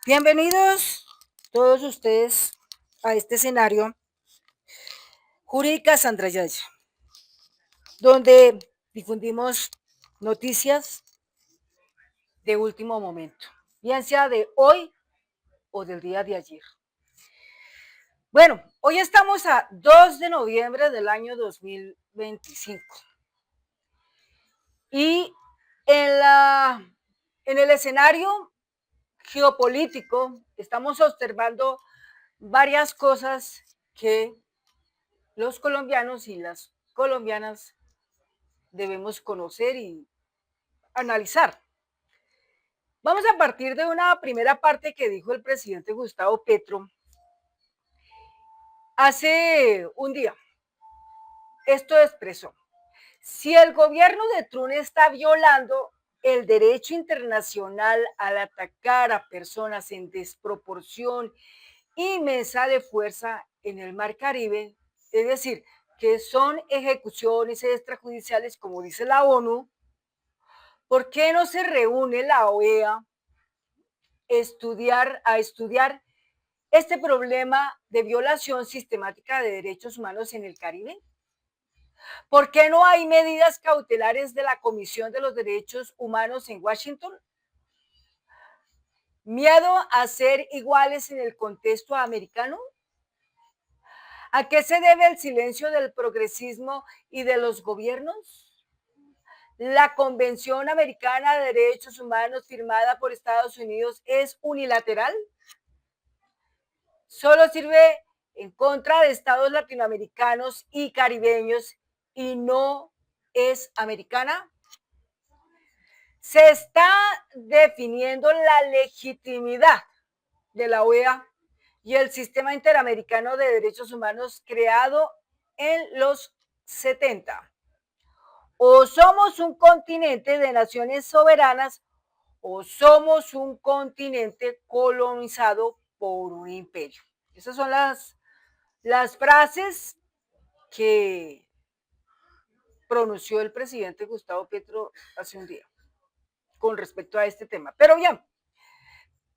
Bienvenidos todos ustedes a este escenario Jurídicas Sandra Yaya, donde difundimos noticias de último momento, bien sea de hoy o del día de ayer. Bueno, hoy estamos a 2 de noviembre del año 2025 y en el escenario geopolítico estamos observando varias cosas que los colombianos y las colombianas debemos conocer y analizar. Vamos a partir de una primera parte que dijo el presidente Gustavo Petro hace un día. Esto expresó: si el gobierno de Trump está violando el derecho internacional al atacar a personas en desproporción inmensa de fuerza en el Mar Caribe, es decir, que son ejecuciones extrajudiciales, como dice la ONU, ¿por qué no se reúne la OEA a estudiar este problema de violación sistemática de derechos humanos en el Caribe? ¿Por qué no hay medidas cautelares de la Comisión de los Derechos Humanos en Washington? ¿Miedo a ser iguales en el contexto americano? ¿A qué se debe el silencio del progresismo y de los gobiernos? La Convención Americana de Derechos Humanos firmada por Estados Unidos es unilateral. Solo sirve en contra de estados latinoamericanos y caribeños y no es americana. Se está definiendo la legitimidad de la OEA y el Sistema Interamericano de Derechos Humanos creado en los 70. O somos un continente de naciones soberanas o somos un continente colonizado por un imperio. Esas son las frases que pronunció el presidente Gustavo Petro hace un día con respecto a este tema. Pero bien,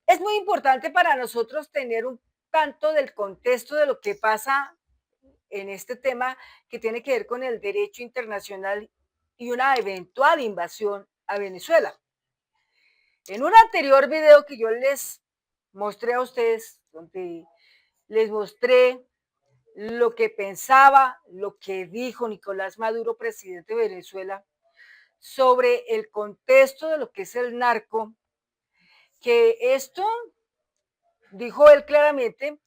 es muy importante para nosotros tener un tanto del contexto de lo que pasa en este tema que tiene que ver con el derecho internacional y una eventual invasión a Venezuela. En un anterior video que yo les mostré a ustedes, donde les mostré lo que pensaba, lo que dijo Nicolás Maduro, presidente de Venezuela, sobre el contexto de lo que es el narco, que esto, dijo él claramente,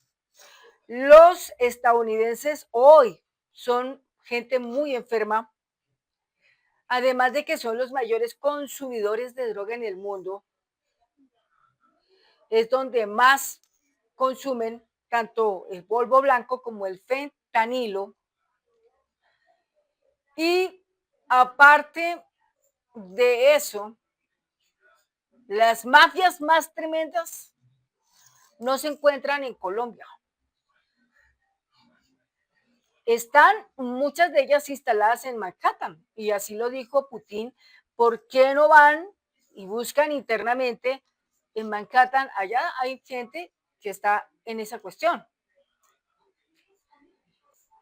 los estadounidenses hoy son gente muy enferma, además de que son los mayores consumidores de droga en el mundo, es donde más consumen tanto el polvo blanco como el fentanilo. Y aparte de eso, las mafias más tremendas no se encuentran en Colombia. Están muchas de ellas instaladas en Manhattan, y así lo dijo Putin. ¿Por qué no van y buscan internamente en Manhattan? Allá hay gente que está en esa cuestión.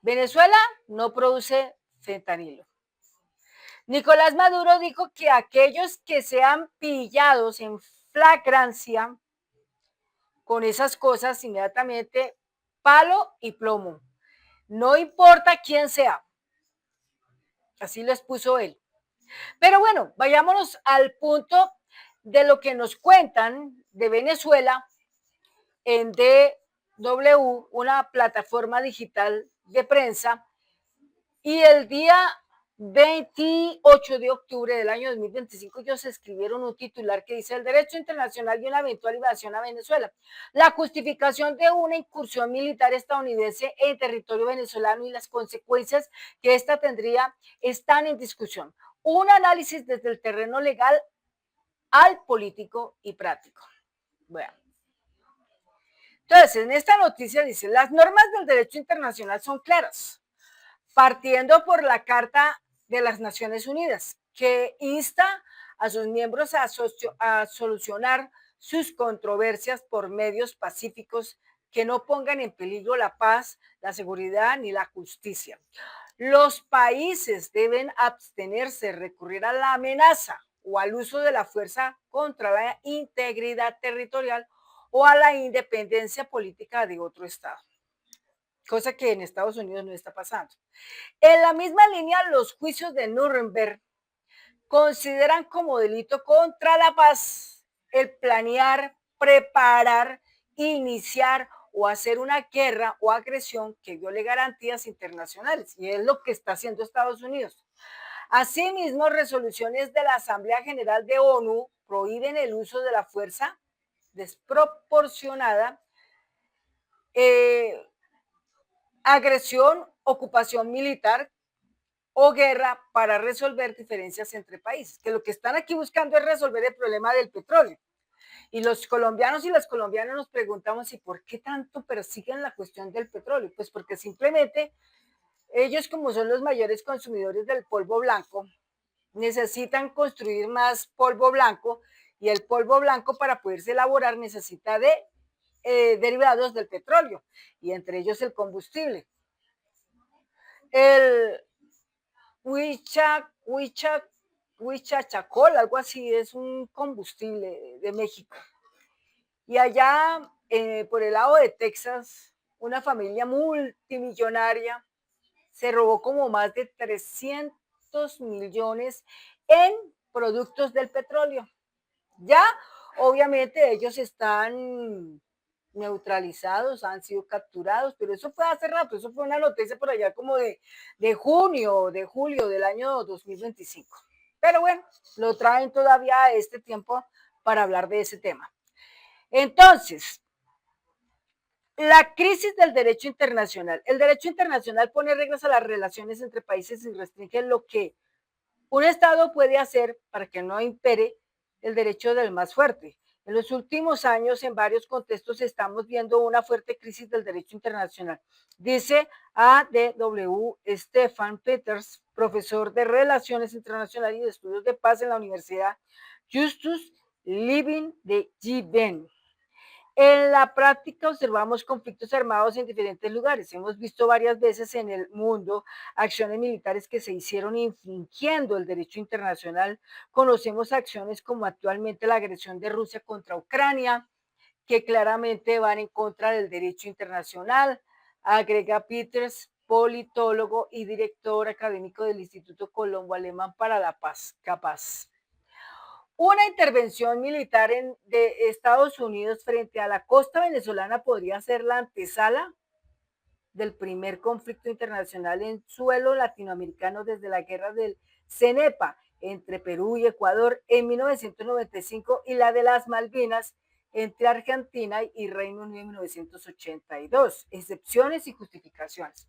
Venezuela no produce fentanilo. Nicolás Maduro dijo que aquellos que sean pillados en flagrancia con esas cosas, inmediatamente palo y plomo. No importa quién sea. Así lo expuso él. Pero bueno, vayámonos al punto de lo que nos cuentan de Venezuela en DW, una plataforma digital de prensa, y el día 28 de octubre del año 2025 ellos escribieron un titular que dice: el derecho internacional y una eventual invasión a Venezuela, la justificación de una incursión militar estadounidense en territorio venezolano y las consecuencias que esta tendría están en discusión. Un análisis desde el terreno legal al político y práctico. Bueno, entonces en esta noticia dice: las normas del derecho internacional son claras, partiendo por la Carta de las Naciones Unidas, que insta a sus miembros a solucionar sus controversias por medios pacíficos que no pongan en peligro la paz, la seguridad ni la justicia. Los países deben abstenerse de recurrir a la amenaza o al uso de la fuerza contra la integridad territorial o a la independencia política de otro Estado, cosa que en Estados Unidos no está pasando. En la misma línea, los juicios de Nuremberg consideran como delito contra la paz el planear, preparar, iniciar o hacer una guerra o agresión que viole garantías internacionales, y es lo que está haciendo Estados Unidos. Asimismo, resoluciones de la Asamblea General de ONU prohíben el uso de la fuerza desproporcionada, agresión, ocupación militar o guerra para resolver diferencias entre países, que lo que están aquí buscando es resolver el problema del petróleo. Y los colombianos y las colombianas nos preguntamos, ¿y por qué tanto persiguen la cuestión del petróleo? Pues porque simplemente ellos, como son los mayores consumidores del polvo blanco, necesitan construir más polvo blanco, y el polvo blanco, para poderse elaborar, necesita de derivados del petróleo, y entre ellos el combustible. El huichachacol, algo así, es un combustible de México. Y allá, por el lado de Texas, una familia multimillonaria se robó como más de 300 millones en productos del petróleo. Ya, obviamente, ellos están neutralizados, han sido capturados, pero eso fue hace rato, eso fue una noticia por allá como de junio, de julio del año 2025. Pero bueno, lo traen todavía a este tiempo para hablar de ese tema. Entonces, la crisis del derecho internacional. El derecho internacional pone reglas a las relaciones entre países y restringe lo que un Estado puede hacer para que no impere el derecho del más fuerte. En los últimos años, en varios contextos, estamos viendo una fuerte crisis del derecho internacional. Dice A.W. Stefan Peters, profesor de Relaciones Internacionales y de Estudios de Paz en la Universidad Justus Liebig de Gießen. En la práctica observamos conflictos armados en diferentes lugares. Hemos visto varias veces en el mundo acciones militares que se hicieron infringiendo el derecho internacional. Conocemos acciones como actualmente la agresión de Rusia contra Ucrania, que claramente van en contra del derecho internacional. Agrega Peters, politólogo y director académico del Instituto Colombo Alemán para la Paz, CAPAZ. Una intervención militar de Estados Unidos frente a la costa venezolana podría ser la antesala del primer conflicto internacional en suelo latinoamericano desde la guerra del CENEPA entre Perú y Ecuador en 1995 y la de las Malvinas entre Argentina y Reino Unido en 1982. Excepciones y justificaciones.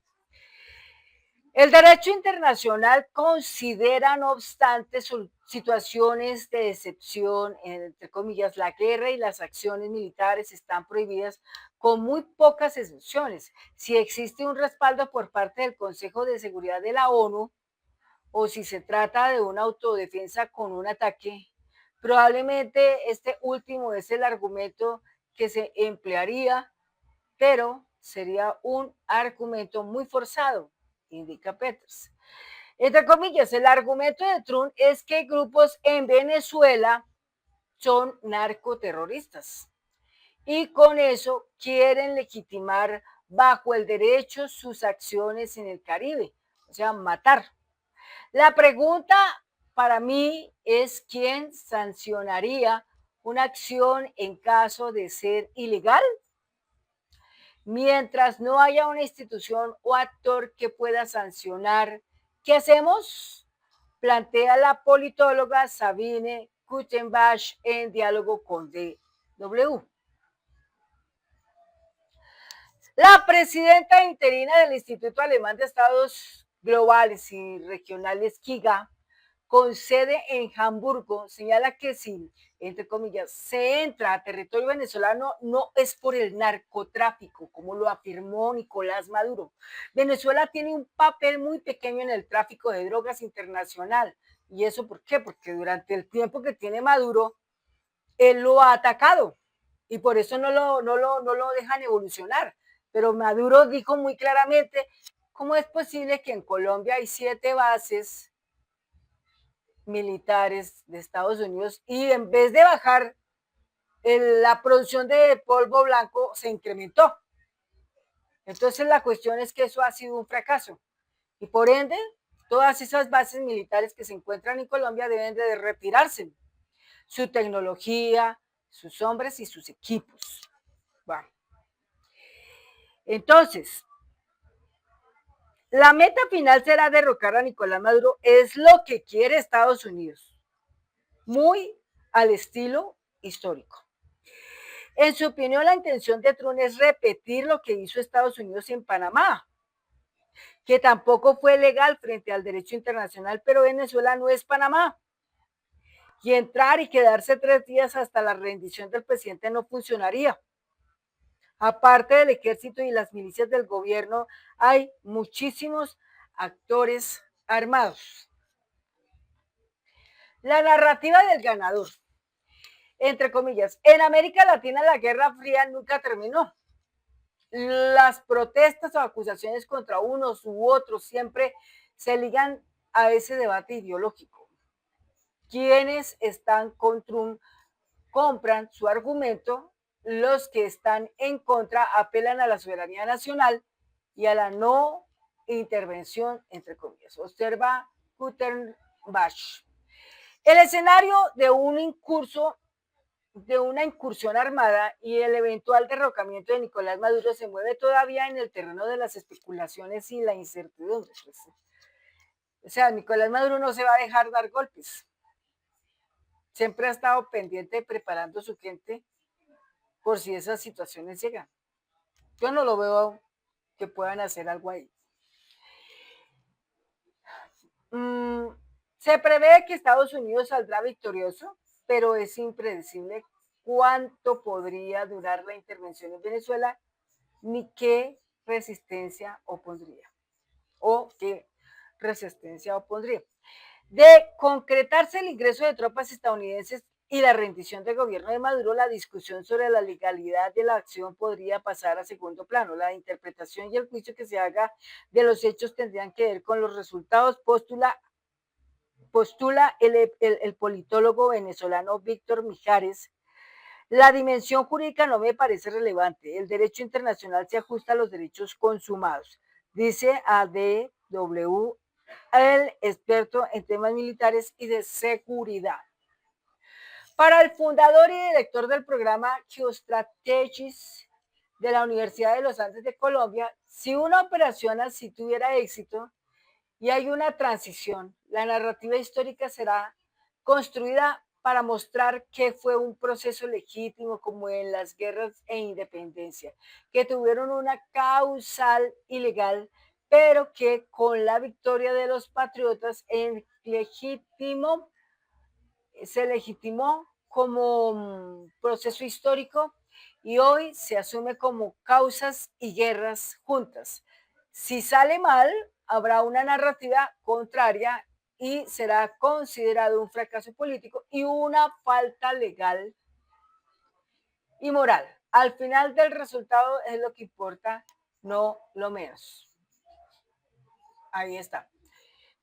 El derecho internacional considera, no obstante, situaciones de excepción, entre comillas. La guerra y las acciones militares están prohibidas con muy pocas excepciones. Si existe un respaldo por parte del Consejo de Seguridad de la ONU o si se trata de una autodefensa con un ataque, probablemente este último es el argumento que se emplearía, pero sería un argumento muy forzado, indica Peters. Entre comillas, el argumento de Trump es que grupos en Venezuela son narcoterroristas y con eso quieren legitimar bajo el derecho sus acciones en el Caribe, o sea, matar. La pregunta para mí es quién sancionaría una acción en caso de ser ilegal. Mientras no haya una institución o actor que pueda sancionar, ¿qué hacemos? Plantea la politóloga Sabine Kuttenbach en diálogo con DW. La presidenta interina del Instituto Alemán de Estados Globales y Regionales, KIGA, con sede en Hamburgo, señala que si, entre comillas, se entra a territorio venezolano, no es por el narcotráfico, como lo afirmó Nicolás Maduro. Venezuela tiene un papel muy pequeño en el tráfico de drogas internacional. ¿Y eso por qué? Porque durante el tiempo que tiene Maduro, él lo ha atacado y por eso no lo dejan evolucionar. Pero Maduro dijo muy claramente, ¿cómo es posible que en Colombia hay 7 bases militares de Estados Unidos y en vez de bajar la producción de polvo blanco se incrementó? Entonces la cuestión es que eso ha sido un fracaso y por ende todas esas bases militares que se encuentran en Colombia deben de retirarse, su tecnología, sus hombres y sus equipos. Bueno, entonces, la meta final será derrocar a Nicolás Maduro, es lo que quiere Estados Unidos, muy al estilo histórico. En su opinión, la intención de Trump es repetir lo que hizo Estados Unidos en Panamá, que tampoco fue legal frente al derecho internacional, pero Venezuela no es Panamá. Y entrar y quedarse 3 días hasta la rendición del presidente no funcionaría. Aparte del ejército y las milicias del gobierno, hay muchísimos actores armados. La narrativa del ganador, entre comillas, en América Latina la Guerra Fría nunca terminó. Las protestas o acusaciones contra unos u otros siempre se ligan a ese debate ideológico. Quienes están con Trump compran su argumento, los que están en contra apelan a la soberanía nacional y a la no intervención, entre comillas. Observa Kurtenbach. El escenario de una incursión armada y el eventual derrocamiento de Nicolás Maduro se mueve todavía en el terreno de las especulaciones y la incertidumbre. O sea, Nicolás Maduro no se va a dejar dar golpes. Siempre ha estado pendiente preparando su gente por si esas situaciones llegan. Yo no lo veo que puedan hacer algo ahí. Se prevé que Estados Unidos saldrá victorioso, pero es impredecible cuánto podría durar la intervención en Venezuela ni qué resistencia opondría o qué resistencia opondría. De concretarse el ingreso de tropas estadounidenses y la rendición del gobierno de Maduro, la discusión sobre la legalidad de la acción podría pasar a segundo plano. La interpretación y el juicio que se haga de los hechos tendrían que ver con los resultados, postula el politólogo venezolano Víctor Mijares. La dimensión jurídica no me parece relevante. El derecho internacional se ajusta a los derechos consumados, dice ADW, el experto en temas militares y de seguridad. Para el fundador y director del programa Geostrategies de la Universidad de los Andes de Colombia, si una operación así tuviera éxito y hay una transición, la narrativa histórica será construida para mostrar que fue un proceso legítimo como en las guerras e independencia, que tuvieron una causal ilegal, pero que con la victoria de los patriotas se legitimó como proceso histórico y hoy se asume como causas y guerras juntas. Si sale mal, habrá una narrativa contraria y será considerado un fracaso político y una falta legal y moral. Al final del resultado es lo que importa, no lo menos. Ahí está.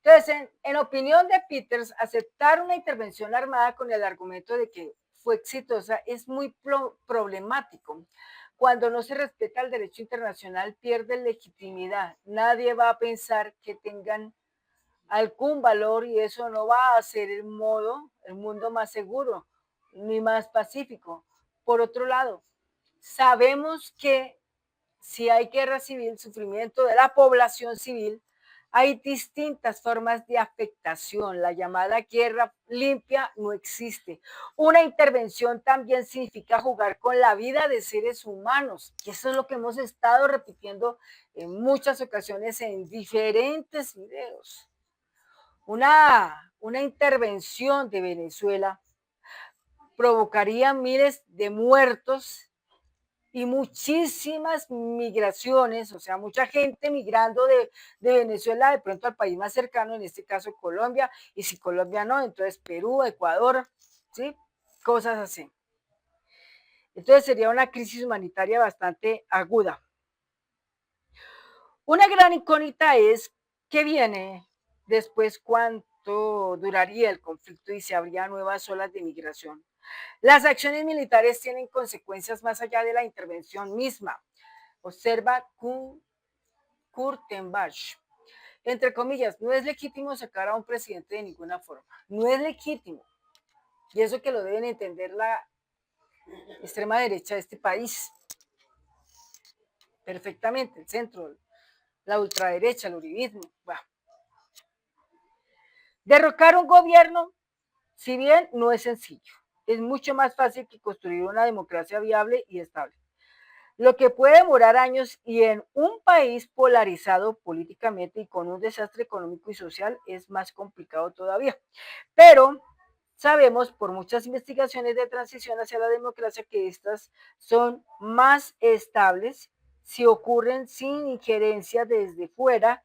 Entonces, en opinión de Peters, aceptar una intervención armada con el argumento de que fue exitosa es muy problemático. Cuando no se respeta el derecho internacional, pierde legitimidad. Nadie va a pensar que tengan algún valor y eso no va a hacer el mundo más seguro ni más pacífico. Por otro lado, sabemos que si hay guerra civil, sufrimiento de la población civil, hay distintas formas de afectación. La llamada guerra limpia no existe. Una intervención también significa jugar con la vida de seres humanos. Y eso es lo que hemos estado repitiendo en muchas ocasiones en diferentes videos. Una intervención de Venezuela provocaría miles de muertos y muchísimas migraciones, o sea, mucha gente migrando de Venezuela de pronto al país más cercano, en este caso Colombia, y si Colombia no, entonces Perú, Ecuador, ¿sí? Cosas así. Entonces sería una crisis humanitaria bastante aguda. Una gran incógnita es qué viene después, cuánto duraría el conflicto y si habría nuevas olas de migración. Las acciones militares tienen consecuencias más allá de la intervención misma. Observa Kurtenbach. Entre comillas, no es legítimo sacar a un presidente de ninguna forma. No es legítimo. Y eso que lo deben entender la extrema derecha de este país. Perfectamente, el centro, la ultraderecha, el uribismo. Bueno. Derrocar un gobierno, si bien no es sencillo, es mucho más fácil que construir una democracia viable y estable. Lo que puede demorar años y en un país polarizado políticamente y con un desastre económico y social es más complicado todavía. Pero sabemos por muchas investigaciones de transición hacia la democracia que estas son más estables si ocurren sin injerencia desde fuera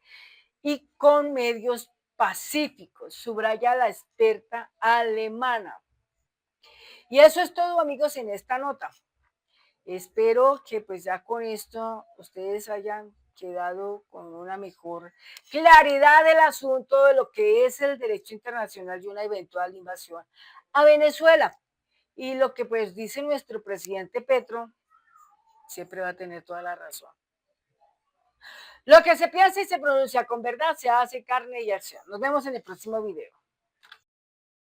y con medios pacíficos, subraya la experta alemana. Y eso es todo, amigos, en esta nota. Espero que pues ya con esto ustedes hayan quedado con una mejor claridad del asunto de lo que es el derecho internacional y una eventual invasión a Venezuela. Y lo que pues dice nuestro presidente Petro siempre va a tener toda la razón. Lo que se piensa y se pronuncia con verdad se hace carne y acción. Nos vemos en el próximo video.